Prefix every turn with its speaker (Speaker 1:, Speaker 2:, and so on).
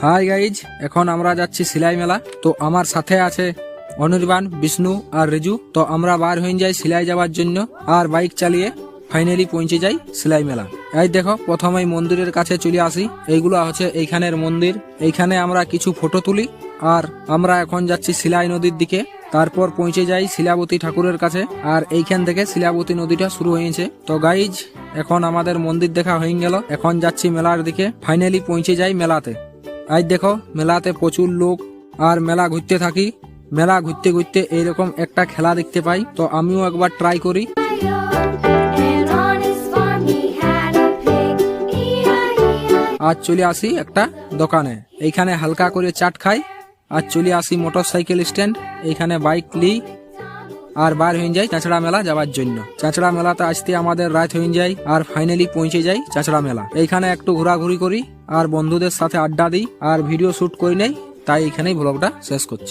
Speaker 1: Hi guys, এখন আমরা যাচ্ছি সিলাই মেলা। তো আমার সাথে আছে অনির্বাণ, বিষ্ণু আর রিজু। তো আমরা বার হয়ে যাই সিলাই যাওয়ার জন্য, আর বাইক চালিয়ে ফাইনালি পৌঁছে যাই সিলাই মেলা। এই দেখো, প্রথমেই মন্দিরের কাছে চলে আসি। এইগুলো হচ্ছে এইখানের মন্দির। এইখানে আমরা কিছু ফটো তুলি, আর আমরা এখন যাচ্ছি সিলাই নদীর দিকে। তারপর পৌঁছে যাই শিলাবতী ঠাকুরের কাছে, আর এইখান থেকে শিলাবতী নদীটা শুরু হয়েছে। তো গাইজ, এখন আমাদের মন্দির দেখা হয়ে গেল, এখন যাচ্ছি মেলার দিকে। ফাইনালি পৌঁছে যাই মেলাতে। আজ দেখো, মেলাতে প্রচুর লোক, আর মেলা ঘুরতে থাকি। মেলা ঘুরতে ঘুরতে এইরকম একটা খেলা দেখতে পাই, তো আমিও একবার ট্রাই করি। আজ চলে আসি একটা দোকানে, এইখানে হালকা করে চাট খাই, আর চলে আসি মোটর সাইকেল স্ট্যান্ড। এইখানে বাইক লি আর বার হয়ে যাই চাঁচড়া মেলা যাওয়ার জন্য। চাঁচড়া মেলাতে আসতে আমাদের রাত হয়ে যায়, আর ফাইনালি পৌঁছে যাই চাঁচড়া মেলা। এইখানে একটু ঘোরাঘুরি করি, আর বন্ধুদের সাথে আড্ডা দিই, আর ভিডিও শুট করি নেই। তাই এখানেই ব্লগটা শেষ করছি।